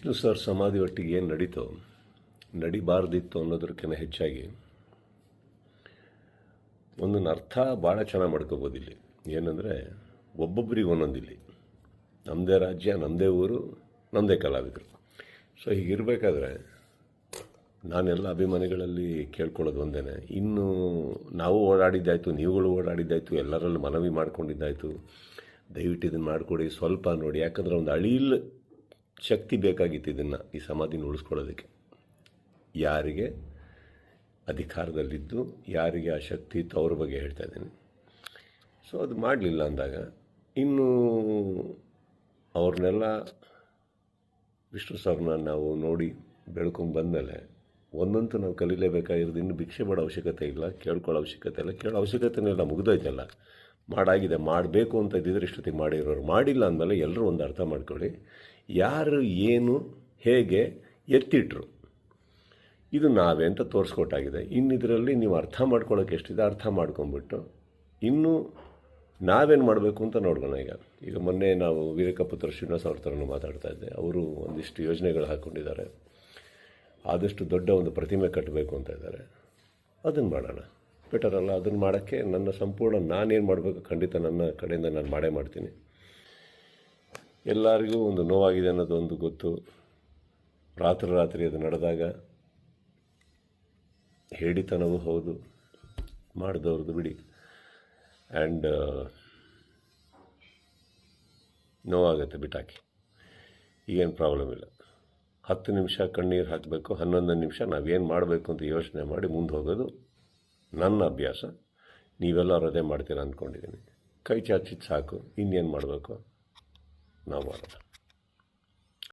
ಇದು ಸರ್ ಸಮಾಧಿ ಒಟ್ಟಿಗೆ ಏನು ನಡೀತೋ ನಡಿಬಾರ್ದಿತ್ತು ಅನ್ನೋದಕ್ಕಿಂತ ಹೆಚ್ಚಾಗಿ ಒಂದೊಂದು ಅರ್ಥ ಭಾಳ ಚೆನ್ನಾಗಿ ಮಾಡ್ಕೋಬೋದು ಇಲ್ಲಿ. ಏನಂದರೆ ಒಬ್ಬೊಬ್ಬರಿಗೆ ಒಂದೊಂದಿಲ್ಲಿ ನಮ್ಮದೇ ರಾಜ್ಯ, ನಮ್ಮದೇ ಊರು, ನಮ್ಮದೇ ಕಲಾವಿದರು. ಸೊ ಹೀಗಿರಬೇಕಾದ್ರೆ ನಾನೆಲ್ಲ ಅಭಿಮಾನಿಗಳಲ್ಲಿ ಕೇಳ್ಕೊಳ್ಳೋದು ಒಂದೇ, ಇನ್ನು ನಾವು ಓಡಾಡಿದ್ದಾಯಿತು, ನೀವುಗಳು ಓಡಾಡಿದ್ದಾಯಿತು, ಎಲ್ಲರಲ್ಲೂ ಮನವಿ ಮಾಡ್ಕೊಂಡಿದ್ದಾಯಿತು, ದಯವಿಟ್ಟು ಇದನ್ನು ಮಾಡಿಕೊಡಿ, ಸ್ವಲ್ಪ ನೋಡಿ. ಯಾಕಂದರೆ ಒಂದು ಅಳಿಲ್ ಶಕ್ತಿ ಬೇಕಾಗಿತ್ತು ಇದನ್ನು, ಈ ಸಮಾಧಿನ ಉಳಿಸ್ಕೊಳ್ಳೋದಕ್ಕೆ. ಯಾರಿಗೆ ಅಧಿಕಾರದಲ್ಲಿದ್ದು ಯಾರಿಗೆ ಆ ಶಕ್ತಿ ಇತ್ತು ಅವ್ರ ಬಗ್ಗೆ ಹೇಳ್ತಾ ಇದ್ದೀನಿ. ಸೊ ಅದು ಮಾಡಲಿಲ್ಲ ಅಂದಾಗ ಇನ್ನು ಅವ್ರನ್ನೆಲ್ಲ ವಿಷ್ಣು ಸರ್ನ ನಾವು ನೋಡಿ ಬೆಳ್ಕೊಂಡು ಬಂದಮೇಲೆ ಒಂದಂತೂ ನಾವು ಕಲೀಲೇಬೇಕಾಗಿರೋದು, ಇನ್ನು ಭಿಕ್ಷೆ ಮಾಡೋ ಅವಶ್ಯಕತೆ ಇಲ್ಲ, ಕೇಳ್ಕೊಳ್ಳೋ ಅವಶ್ಯಕತೆ ಇಲ್ಲ, ಕೇಳೋ ಅವಶ್ಯಕತೆನೆಲ್ಲ ಮುಗ್ದೋಯ್ತಲ್ಲ. ಮಾಡಾಗಿದೆ, ಮಾಡಬೇಕು ಅಂತ ಇದ್ದಿದ್ರೆ ಇಷ್ಟೊತ್ತಿಗೆ ಮಾಡಿರೋರು. ಮಾಡಿಲ್ಲ ಅಂದಮೇಲೆ ಎಲ್ಲರೂ ಒಂದು ಅರ್ಥ ಮಾಡ್ಕೊಳ್ಳಿ, ಯಾರು ಏನು ಹೇಗೆ ಎತ್ತಿಟ್ರು ಇದು ನಾವೇ ಅಂತ ತೋರಿಸ್ಕೊಟ್ಟಾಗಿದೆ. ಇನ್ನಿದರಲ್ಲಿ ನೀವು ಅರ್ಥ ಮಾಡ್ಕೊಳ್ಳೋಕೆ ಎಷ್ಟಿದೆ ಅರ್ಥ ಮಾಡ್ಕೊಂಬಿಟ್ಟು ಇನ್ನು ನಾವೇನು ಮಾಡಬೇಕು ಅಂತ ನೋಡೋಣ. ಈಗ ಮೊನ್ನೆ ನಾವು ವೀರಕಪುತ್ರ ಶ್ರೀನಿವಾಸ ಅವ್ರ ಥರನೂ ಮಾತಾಡ್ತಾ ಇದ್ದೆ. ಅವರು ಒಂದಿಷ್ಟು ಯೋಜನೆಗಳು ಹಾಕ್ಕೊಂಡಿದ್ದಾರೆ, ಆದಷ್ಟು ದೊಡ್ಡ ಒಂದು ಪ್ರತಿಮೆ ಕಟ್ಟಬೇಕು ಅಂತ ಇದ್ದಾರೆ. ಅದನ್ನು ಮಾಡೋಣ, ಬೆಟರ್ ಅಲ್ಲ? ಅದನ್ನು ಮಾಡೋಕ್ಕೆ ನನ್ನ ಸಂಪೂರ್ಣ ನಾನೇನು ಮಾಡಬೇಕು ಖಂಡಿತ ನನ್ನ ಕಡೆಯಿಂದ ನಾನು ಮಾಡೇ ಮಾಡ್ತೀನಿ. ಎಲ್ಲರಿಗೂ ಒಂದು ನೋವಾಗಿದೆ ಅನ್ನೋದು ಒಂದು ಗೊತ್ತು. ರಾತ್ರಿ ಅದು ನಡೆದಾಗ ಹೇಳಿತನವೂ ಹೌದು, ಮಾಡಿದವ್ರದ್ದು ಬಿಡಿ. ಆ್ಯಂಡ್ ನೋವಾಗುತ್ತೆ, ಬಿಟ್ಟಾಕಿ, ಈಗೇನು ಪ್ರಾಬ್ಲಮ್ ಇಲ್ಲ. 10 ನಿಮಿಷ ಕಣ್ಣೀರು ಹಾಕಬೇಕು, 11 ನಿಮಿಷ ನಾವೇನು ಮಾಡಬೇಕು ಅಂತ ಯೋಚನೆ ಮಾಡಿ ಮುಂದೆ ಹೋಗೋದು ನನ್ನ ಅಭ್ಯಾಸ. ನೀವೆಲ್ಲರೂ ಅದೇ ಮಾಡ್ತೀರ ಅಂದ್ಕೊಂಡಿದ್ದೀನಿ. ಕೈ ಚಾಚಿದ್ದು ಸಾಕು, ಇನ್ನೇನು ಮಾಡಬೇಕು ನಾವು ಮಾಡೋಣ.